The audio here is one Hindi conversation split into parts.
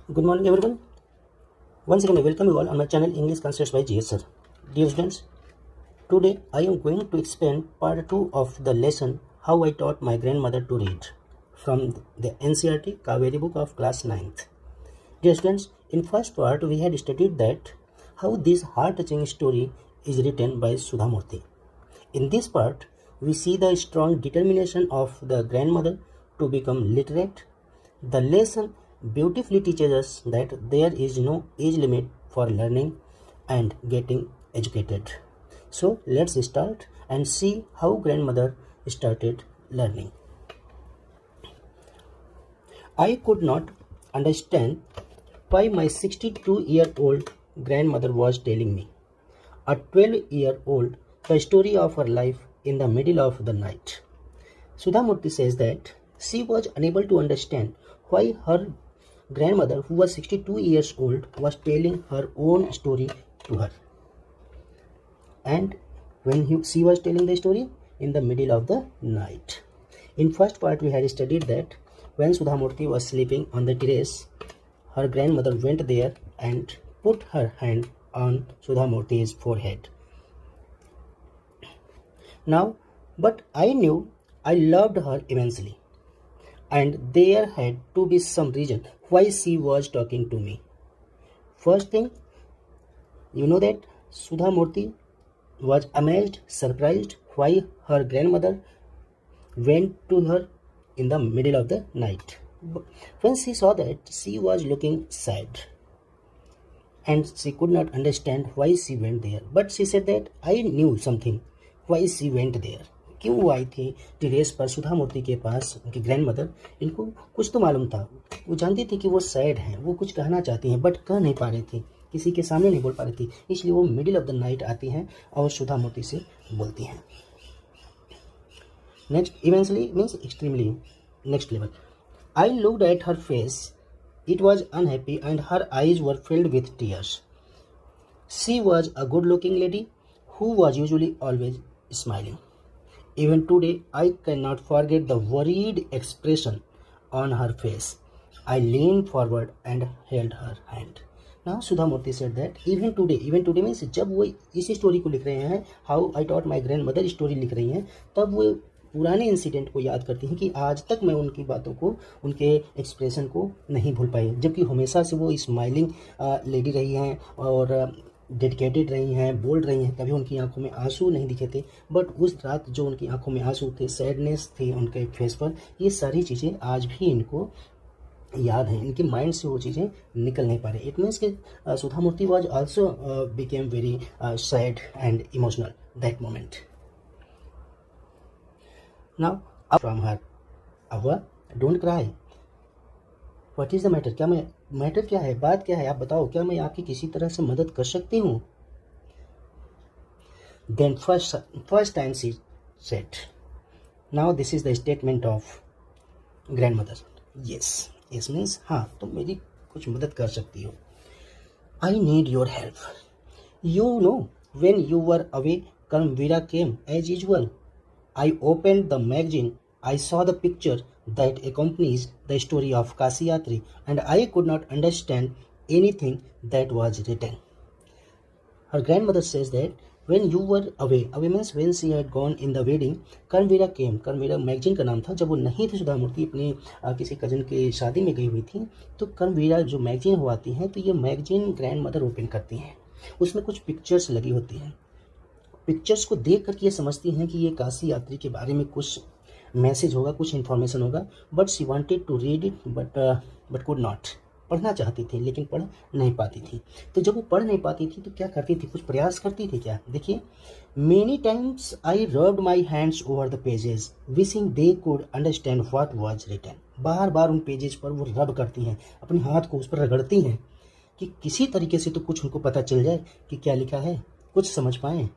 Good morning, everyone. Once again, I welcome you all on my channel English Concepts by GS Sir. Dear students, today I am going to explain part 2 of the lesson How I Taught My Grandmother to Read from the NCERT Kaveri book of class 9th. Dear students, in first part we had studied that how this heart-touching story is written by Sudha Murthy. In this part, we see the strong determination of the grandmother to become literate. The lesson beautifully teaches us that there is no age limit for learning and getting educated. So let's start and see how grandmother started learning. I could not understand why my 62-year-old grandmother was telling me, a 12-year-old, the story of her life in the middle of the night. Sudha Murthy says that she was unable to understand why her grandmother, who was 62 years old, was telling her own story to her. And when she was telling the story in the middle of the night. In first part, we had studied that when Sudha Murthy was sleeping on the terrace, her grandmother went there and put her hand on Sudha Murthy's forehead. Now, but I knew I loved her immensely, and there had to be some reason why she was talking to me. First thing, you know that Sudha Murthy was amazed, surprised why her grandmother went to her in the middle of the night. When she saw that, she was looking sad and she could not understand why she went there. But she said that I knew something why she went there. क्यों वो आई थी टेरेस पर सुधा मूर्ति के पास उनकी ग्रैंडमदर? इनको कुछ तो मालूम था, वो जानती थी कि वो सैड हैं, वो कुछ कहना चाहती हैं बट कह नहीं पा रही थी, किसी के सामने नहीं बोल पा रही थी, इसलिए वो मिडिल ऑफ द नाइट आती हैं और सुधा मूर्ति से बोलती हैं. Next, eventually means extremely next level. I looked at her face. It was unhappy and her eyes were filled with tears. She was a good-looking lady who was usually always smiling. Even today, I cannot forget the worried expression on her face. I leaned forward and held her hand. Now, Sudha Murthy said that even today means जब वो इस स्टोरी को लिख रहे हैं, How I Taught My Grandmother story लिख रही हैं, तब वो पुराने इंसिडेंट को याद करती हैं कि आज तक मैं उनकी बातों को, उनके एक्सप्रेशन को नहीं भूल पाई, जबकि हमेशा से वो स्माइलिंग लेडी रही हैं और डेडिकेटेड रही हैं, बोल्ड रही हैं, कभी उनकी आंखों में आंसू नहीं दिखे थे. बट उस रात जो उनकी आंखों में आंसू थे, सैडनेस थी उनके फेस पर, ये सारी चीज़ें आज भी इनको याद हैं, इनके माइंड से वो चीज़ें निकल नहीं पा रही. इट मीन्स कि Sudha Murthy was also became very sad and emotional that moment. Now, up from her, Avva, don't cry. What is the matter? क्या मैटर क्या है, बात क्या है, आप बताओ, क्या मैं आपकी किसी तरह से मदद कर सकती हूँ? Then first time she said, now this is the statement of grandmother. Yes means हाँ, तुम मेरी कुछ मदद कर सकती हो. I need your help. You know, when you were away, Karmveera came as usual. I opened the magazine. I saw the picture that accompanies the story of Kashi Yatri, and I could not understand anything that was written. Her grandmother says that when you were away means when she had gone in the wedding, Karmveera came. Karmveera magazine का नाम था. जब वो नहीं थी सुधा मूर्ति अपनी किसी कजन की शादी में गई हुई थी, तो कर्मवीरा जो मैगजीन हो आती है, तो ये मैगजीन ग्रैंडमदर ओपन करती हैं. उसमें कुछ पिक्चर्स लगी होती हैं. पिक्चर्स को देख कर ये समझती हैं कि ये काशी यात्री के बारे में कुछ मैसेज होगा, कुछ इन्फॉर्मेशन होगा. But she wanted to read it but could not. पढ़ना चाहती थी लेकिन पढ़ नहीं पाती थी. तो जब वो पढ़ नहीं पाती थी तो क्या करती थी, कुछ प्रयास करती थी क्या? देखिए, many times I rubbed my hands over the pages wishing they could understand what was written. बार बार उन पेजेस पर वो रब करती हैं, अपने हाथ को उस पर रगड़ती हैं कि किसी तरीके से तो कुछ उनको पता चल जाए कि क्या लिखा है, कुछ समझ पाएँ.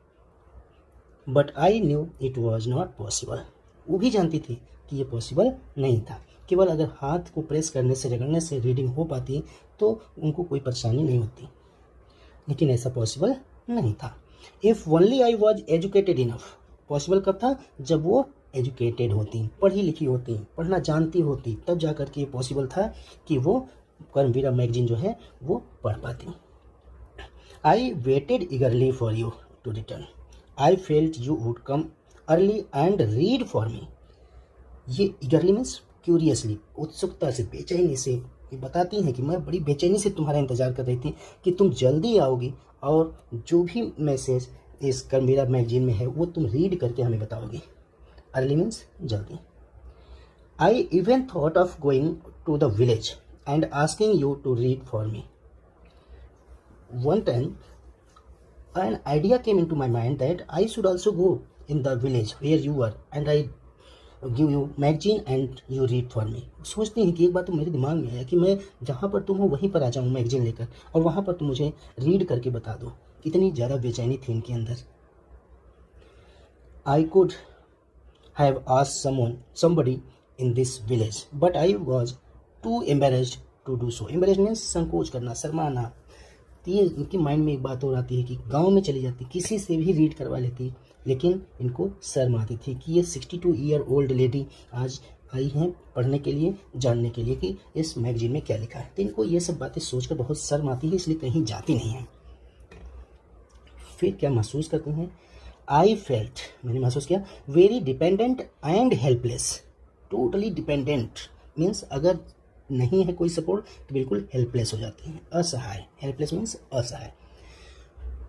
But I knew it was not possible. वो भी जानती थी कि ये पॉसिबल नहीं था. केवल अगर हाथ को प्रेस करने से, रगड़ने से रीडिंग हो पाती तो उनको कोई परेशानी नहीं होती, लेकिन ऐसा पॉसिबल नहीं था. If only I was educated enough. Possible कब था? जब वो एजुकेटेड होती, पढ़ी लिखी होती, पढ़ना जानती होती, तब जा कर के ये पॉसिबल था कि वो कर्मवीरा मैगजीन जो है वो पढ़ पाती। I waited eagerly for you to return, I felt you would come early and read for me. ये ईगरली मीन्स क्यूरियसली, उत्सुकता से, बेचैनी से, ये बताती हैं कि मैं बड़ी बेचैनी से तुम्हारा इंतज़ार कर रही थी कि तुम जल्दी आओगी और जो भी मैसेज इस कर्मवीरा मैगजीन में है वो तुम रीड करके हमें बताओगी। अर्ली मीन्स जल्दी। I even thought of going to the village and asking you to read for me. One time, an idea came into my mind that I should also go in the village where you were and I give you magazine and you read for me. सोचते हैं कि एक बात तो मेरे दिमाग में आया कि मैं जहाँ पर तुम हो वहीं पर आ जाऊँ मैगजीन लेकर और वहाँ पर तुम मुझे रीड करके बता दो। इतनी ज़्यादा बेचैनी थी इनके अंदर। I could have asked somebody in this village, but I was too embarrassed to do so. Embarrassed means संकोच करना, शर्माना। तो ये इनके माइंड में एक बात और आती है कि गांव में चली जाती, किसी से भी रीड करवा लेती, लेकिन इनको शर्म आती थी कि ये 62 ईयर ओल्ड लेडी आज आई हैं पढ़ने के लिए, जानने के लिए कि इस मैगजीन में क्या लिखा है। तो इनको ये सब बातें सोचकर बहुत शर्म आती है, इसलिए कहीं जाती नहीं है। फिर क्या महसूस करती हैं? आई फेल्ट, मैंने महसूस किया, very dependent and helpless. Totally dependent means अगर नहीं है कोई सपोर्ट तो बिल्कुल हेल्पलेस हो जाती हैं, असहाय। हेल्पलेस मीन्स असहाय।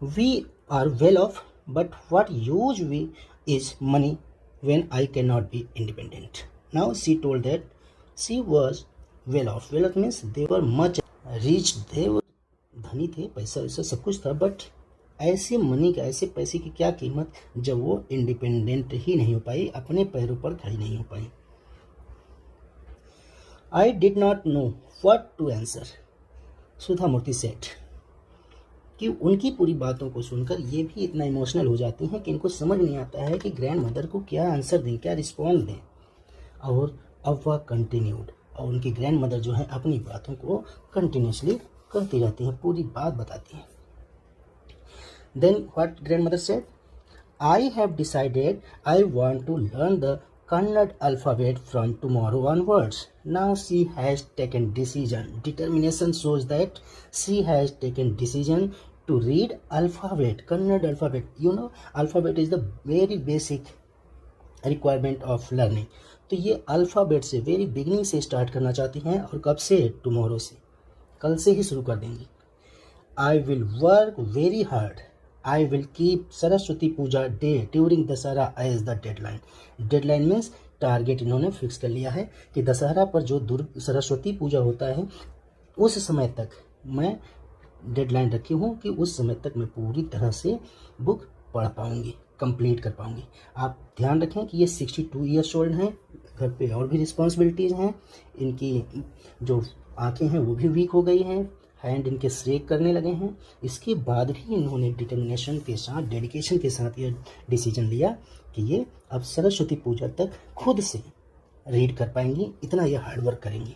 We are well off but what use we is money when I can not be independent. Now she told that she was well off. Well off means they were much rich, they were धनी थे, पैसा वैसा सब कुछ था, बट ऐसे मनी का, ऐसे पैसे की क्या कीमत जब वो इंडिपेंडेंट ही नहीं हो पाई, अपने पैरों पर खड़ी नहीं हो पाई। I did not know what to answer. सुधा मूर्ति सेठ कि उनकी पूरी बातों को सुनकर ये भी इतना इमोशनल हो जाती हैं कि इनको समझ नहीं आता है कि ग्रैंड मदर को क्या आंसर दें, क्या रिस्पॉन्ड दें। और अब वह कंटिन्यूड, और उनकी ग्रैंड मदर जो है अपनी बातों को कंटिन्यूसली कहती रहती हैं, पूरी बात बताती हैं। Then what grandmother said, I have decided I want to learn the Kannada alphabet from tomorrow onwards. Now she has taken decision. Determination shows that she has taken decision to read alphabet, Kannada alphabet. You know, alphabet is the very basic requirement of learning. तो ये अल्फ़ाबेट से वेरी बिगनिंग से स्टार्ट करना चाहती हैं और कब से? टुमारो से, कल से ही शुरू कर देंगी। I will work very hard. I will keep Saraswati Puja day during Dussehra as the deadline. Deadline means target इन्होंने फिक्स कर लिया है कि दशहरा पर जो सरस्वती पूजा होता है उस समय तक मैं डेडलाइन रखी हूँ कि उस समय तक मैं पूरी तरह से बुक पढ़ पाऊँगी, कंप्लीट कर पाऊँगी। आप ध्यान रखें कि ये 62 ईयर्स ओल्ड हैं, घर पे और भी रिस्पॉन्सिबिलिटीज़ हैं, इनकी जो आँखें हैं वो भी वीक हो गई हैं, हैंड इनके शेक करने लगे हैं। इसके बाद भी इन्होंने डिटर्मिनेशन के साथ, डेडिकेशन के साथ ये डिसीजन लिया कि ये अब सरस्वती पूजा तक खुद से रीड कर पाएंगी, इतना ये हार्ड वर्क करेंगी।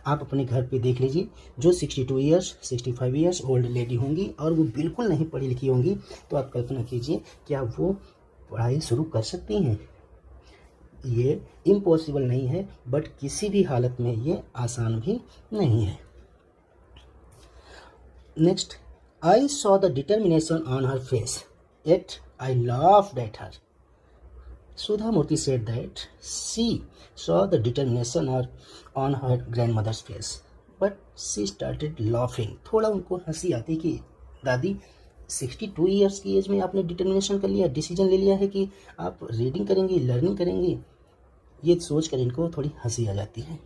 आप अपने घर पे देख लीजिए, जो 62 ईयर्स 65 ईयर्स ओल्ड लेडी होंगी और वो बिल्कुल नहीं पढ़ी लिखी होंगी, तो आप कल्पना कीजिए क्या वो पढ़ाई शुरू कर सकती हैं? ये इम्पॉसिबल नहीं है, बट किसी भी हालत में ये आसान भी नहीं है। Next, I saw the determination on her face, yet I laughed at her. Sudha Murthy said that she saw the determination on her grandmother's face, but she started laughing. थोड़ा उनको हंसी आती कि दादी 62 ईयर्स की एज में आपने डिटर्मिनेशन कर लिया, डिसीजन ले लिया है कि आप रीडिंग करेंगी, लर्निंग करेंगी। ये सोचकर इनको थोड़ी हंसी आ जाती है।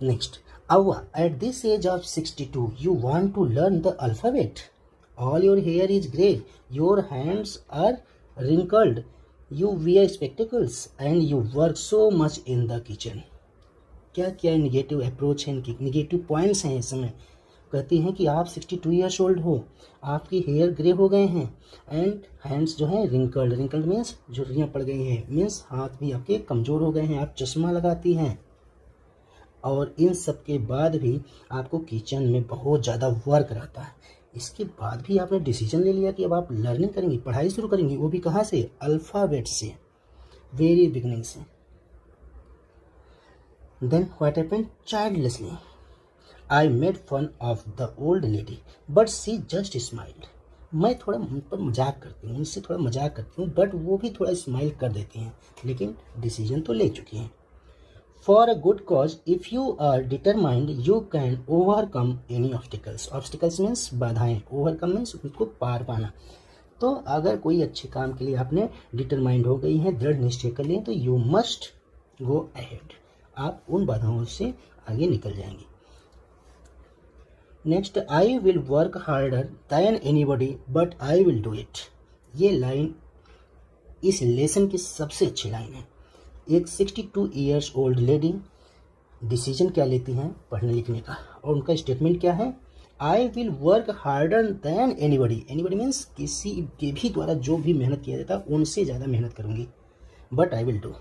Next, Avva, at this age of 62, you want to learn the alphabet? All your hair is grey, your hands are wrinkled, you wear spectacles and you work so much in the kitchen. क्या क्या निगेटिव अप्रोच है इनकी, निगेटिव पॉइंट्स हैं इस समय। कहती हैं कि आप 62 ईयर्स ओल्ड हो, आपकी हेयर ग्रे हो गए हैं एंड हैंड्स जो हैं रिंकल्ड, रिंकल्ड मीन्स झुर्रियाँ पड़ गई हैं, मीन्स हाथ भी आपके कमज़ोर हो गए हैं, आप चश्मा लगाती हैं, और इन सब के बाद भी आपको किचन में बहुत ज़्यादा वर्क रहता है। इसके बाद भी आपने डिसीजन ले लिया कि अब आप लर्निंग करेंगी, पढ़ाई शुरू करेंगी, वो भी कहाँ से? अल्फ़ाबेट से, वेरी बिगनिंग से। Then what happened? Childlessly, I made fun of the old lady, but she just smiled. मैं थोड़ा उन पर मजाक करती हूँ, उनसे थोड़ा मजाक करती हूँ, बट वो भी थोड़ा स्माइल कर देती हैं, लेकिन डिसीजन तो ले चुकी हैं. For a good cause, if you are determined, you can overcome any obstacles. Obstacles means बाधाएं, ओवरकम मीन्स उसको पार पाना. तो अगर कोई अच्छे काम के लिए आपने डिटरमाइंड हो गई हैं, दृढ़ निश्चय कर लिए, तो यू मस्ट गो अहेड. आप उन बाधाओं से आगे निकल जाएंगे. Next, I will work harder than anybody but I will do it. ये लाइन इस लेसन की सबसे अच्छी लाइन है. एक 62 ईयर्स ओल्ड लेडी डिसीजन क्या लेती हैं? पढ़ने लिखने का. और उनका स्टेटमेंट क्या है? I will work harder than anybody. Anybody means किसी के भी द्वारा जो भी मेहनत किया जाता है उनसे ज़्यादा मेहनत करूंगी. But I will do.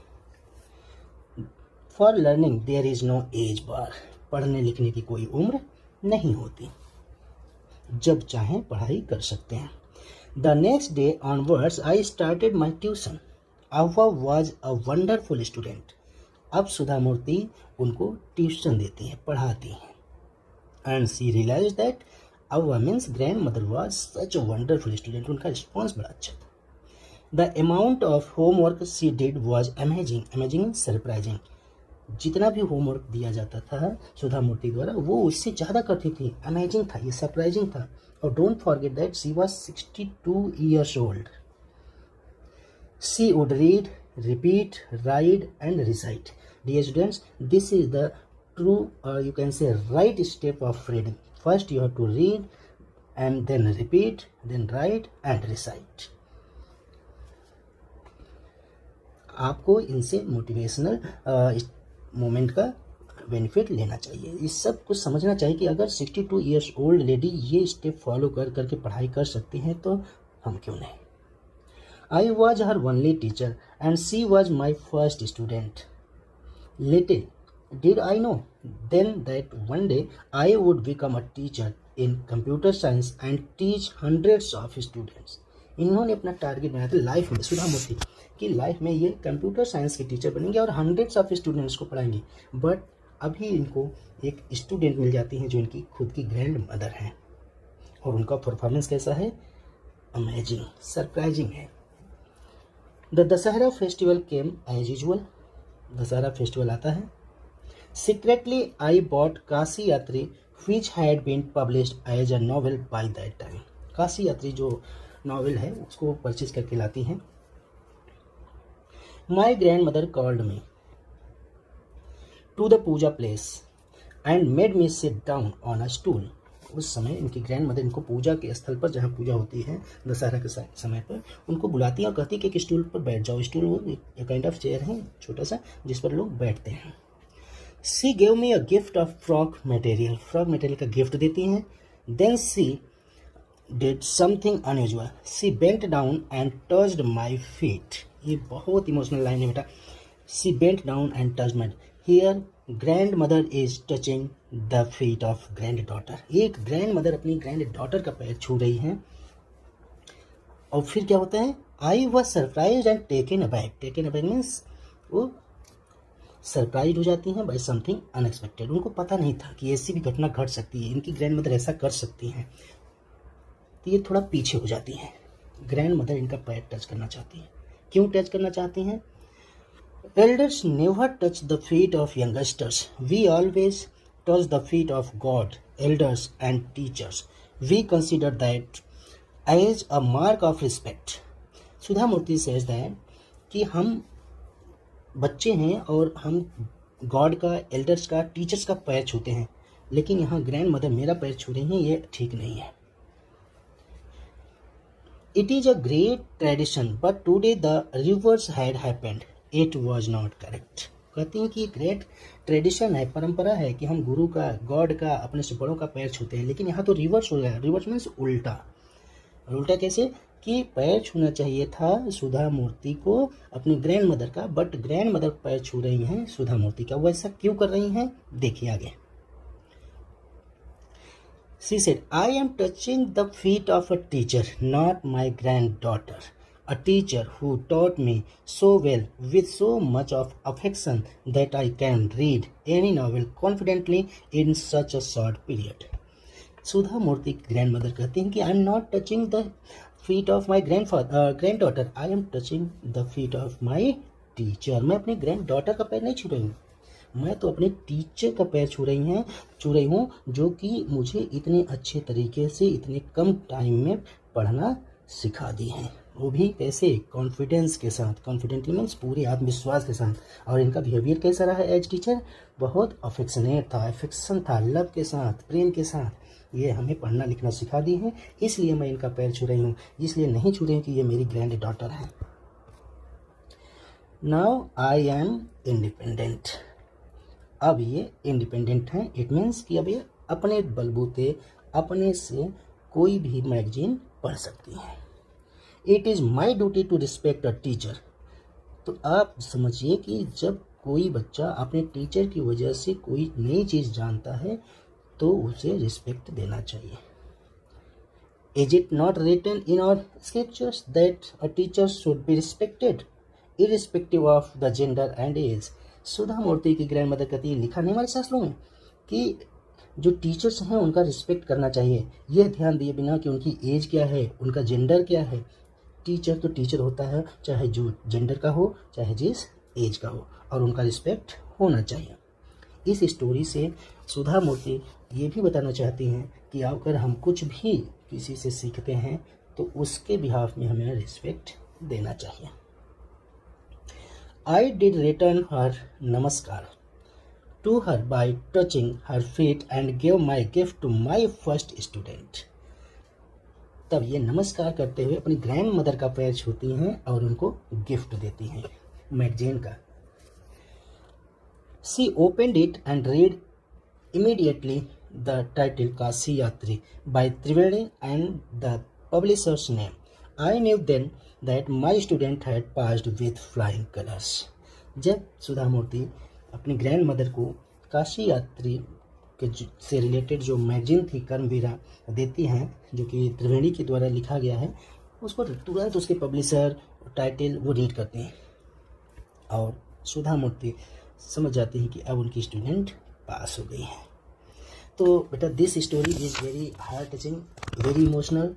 For learning there is no age bar. पढ़ने लिखने की कोई उम्र नहीं होती, जब चाहें पढ़ाई कर सकते हैं. The next day onwards I started my tuition. Avva was a wonderful student. अब सुधा मूर्ति उनको ट्यूशन देती हैं, पढ़ाती हैं. And she realize that Avva means grandmother was such a wonderful student. उनका रिस्पॉन्स बड़ा अच्छा था. The amount of homework she did was amazing. Amazing surprising. जितना भी होमवर्क दिया जाता था सुधा मूर्ति द्वारा, वो उससे ज़्यादा करती थी. अमेजिंग था, ये सरप्राइजिंग था. और don't forget that she was 62 years old. She would read, repeat, ride and recite. Dear students, this is the true, you can say, right step of reading. First you have to read and then repeat, then write and recite. आपको इनसे मोटिवेशनल मोमेंट का बेनिफिट लेना चाहिए. इस सब कुछ समझना चाहिए कि अगर 62 ईयर्स ओल्ड लेडी ये स्टेप फॉलो कर करके पढ़ाई कर सकती हैं तो हम क्यों नहीं. I was her only teacher and she was my first student. Little did I know then that one day I would become a teacher in computer science and teach hundreds of students. इन्होंने अपना टारगेट बनाया था लाइफ में, सुधा मूर्ति की लाइफ में ये कंप्यूटर साइंस के टीचर बनेंगे और हंड्रेड्स ऑफ स्टूडेंट्स को पढ़ाएंगे. बट अभी इनको एक स्टूडेंट मिल जाती हैं जो इनकी खुद की ग्रैंड मदर हैं, और उनका परफॉर्मेंस कैसा है? अमेजिंग, सरप्राइजिंग है. The Dussehra festival came as usual. Dussehra festival आता है. Secretly, I bought काशी यात्री which had been published as a novel by that time. Kashi यात्री जो नॉवेल है उसको परचेज करके लाती हैं. My grandmother called me to the Puja place and made me sit down on a stool. उस समय इनकी ग्रैंड मदर इनको पूजा के स्थल पर, जहाँ पूजा होती है दशहरा के समय पर, उनको बुलाती है और कहती है कि एक स्टूल पर बैठ जाओ. स्टूल वो एक काइंड ऑफ चेयर है छोटा सा जिस पर लोग बैठते हैं. She gave me a gift of frog material. Frog material का गिफ्ट देती हैं. Then she did something unusual. She bent down and touched my feet. ये बहुत इमोशनल लाइन है बेटा. She bent down and touched my. Here grandmother is touching the feet of granddaughter. एक ग्रैंड मदर अपनी ग्रैंड डॉटर का पैर छू रही हैं. और फिर क्या होता है? I was surprised and taken aback. Taken aback means वो सरप्राइज हो जाती हैं बाय समथिंग अनएक्सपेक्टेड. उनको पता नहीं था कि ऐसी भी घटना घट सकती है, इनकी ग्रैंड मदर ऐसा कर सकती हैं. तो ये थोड़ा पीछे हो जाती हैं. ग्रैंड मदर इनका पैर टच करना चाहती हैं. क्यों टच करना चाहती हैं? Elders never touch the feet of youngsters. We always touch the feet of god, elders and teachers. We consider that as a mark of respect. Sudha Murthy says that कि हम बच्चे हैं और हम गॉड का, एल्डर्स का, टीचर्स का पैर छूते हैं, लेकिन यहाँ ग्रैंड मदर मेरा पैर छू रही हैं, ये ठीक नहीं है. It is a great tradition but today the reverse had happened. It was not correct. कहती हैं कि ग्रेट ट्रेडिशन है, परंपरा है कि हम गुरु का, गॉड का, अपने से बड़ों का पैर छूते हैं, लेकिन यहाँ तो रिवर्स हो गया. रिवर्स मीन्स उल्टा. और उल्टा कैसे? कि पैर छूना चाहिए था सुधा मूर्ति को अपनी ग्रैंड मदर का, बट ग्रैंड मदर पैर छू रही हैं सुधा मूर्ति का. वो ऐसा क्यों कर रही हैं? देखिए आगे. She said, I am touching the feet of a teacher, not my granddaughter. a teacher who taught me so well with so much of affection that I can read any novel confidently in such a short period. Sudha Murthy grandmother कहती हैं कि I am not touching the feet of my granddaughter, I am touching the feet of my teacher. मैं अपनी ग्रैंड डॉटर का पैर नहीं छू रही हूँ, मैं तो अपने टीचर का पैर छू रही हूँ जो कि मुझे इतने अच्छे तरीके से इतने कम टाइम में पढ़ना सिखा दी हैं, वो भी कैसे, कॉन्फिडेंस के साथ। कॉन्फिडेंटली मीन्स पूरे आत्मविश्वास के साथ। और इनका बिहेवियर कैसा रहा एज टीचर, बहुत अफेक्शनेट था, अफेक्शन था, लव के साथ, प्रेम के साथ ये हमें पढ़ना लिखना सिखा दी है। इसलिए मैं इनका पैर छू रही हूँ, इसलिए नहीं छू रही हूँ कि ये मेरी ग्रैंड डॉटर है। नाउ आई एम इंडिपेंडेंट, अब ये इंडिपेंडेंट हैं। इट मीन्स कि अब ये अपने बलबूते अपने से कोई भी मैगजीन पढ़ सकती हैं। It is my duty to respect a teacher. तो आप समझिए कि जब कोई बच्चा अपने टीचर की वजह से कोई नई चीज़ जानता है तो उसे रिस्पेक्ट देना चाहिए। Is it not written in our scriptures that a teacher should be respected irrespective of the gender and age. Sudha Murthy की ग्रैंड मदर कहती है, लिखा नहीं हमारे शास्त्रों में कि जो टीचर्स हैं उनका रिस्पेक्ट करना चाहिए, यह ध्यान दिए बिना कि उनकी एज क्या है, उनका जेंडर क्या है। टीचर तो टीचर होता है, चाहे जो जेंडर का हो, चाहे जिस एज का हो, और उनका रिस्पेक्ट होना चाहिए। इस स्टोरी से सुधा मूर्ति ये भी बताना चाहती हैं कि अगर हम कुछ भी किसी से सीखते हैं तो उसके बिहाफ में हमें रिस्पेक्ट देना चाहिए। आई डिड रिटर्न हर नमस्कार to her by touching her feet and gave my gift to my first student। तब ये नमस्कार करते हुए अपनी ग्रैंड मदर का पैर छूती हैं और उनको गिफ्ट देती हैं मैगजीन का। She opened it and read immediately the title Kashi यात्री by Triveni and the publisher's name। I knew then that my student had passed with flying colors। जब सुधा मूर्ति अपनी ग्रैंड मदर को काशी यात्री के से रिलेटेड जो मैगजीन थी कर्मवीरा देती हैं, जो कि त्रिवेणी के द्वारा लिखा गया है, उसको तुरंत उसके पब्लिशर टाइटल वो रीड करते हैं और सुधा मूर्ति समझ जाती है कि अब उनकी स्टूडेंट पास हो गई है। तो बेटा this story is very heart touching, very emotional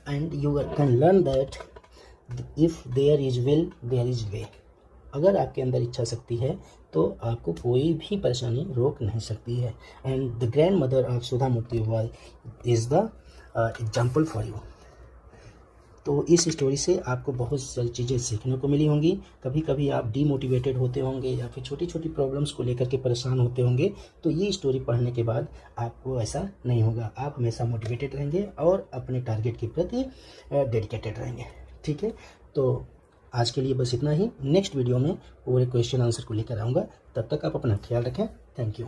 and you can learn that if there is will there is way. अगर आपके अंदर इच्छा शक्ति है तो आपको कोई भी परेशानी रोक नहीं सकती है। And the grandmother of Sudha Murthy is the example for you. तो इस स्टोरी से आपको बहुत सारी चीज़ें सीखने को मिली होंगी। कभी कभी आप डीमोटिवेटेड होते होंगे या फिर छोटी छोटी प्रॉब्लम्स को लेकर के परेशान होते होंगे, तो ये स्टोरी पढ़ने के बाद आपको ऐसा नहीं होगा। आप हमेशा मोटिवेटेड रहेंगे और अपने टारगेट के प्रति डेडिकेटेड रहेंगे। ठीक है, तो आज के लिए बस इतना ही। नेक्स्ट वीडियो में पूरे क्वेश्चन आंसर को लेकर आऊँगा। तब तक आप अपना ख्याल रखें। Thank you.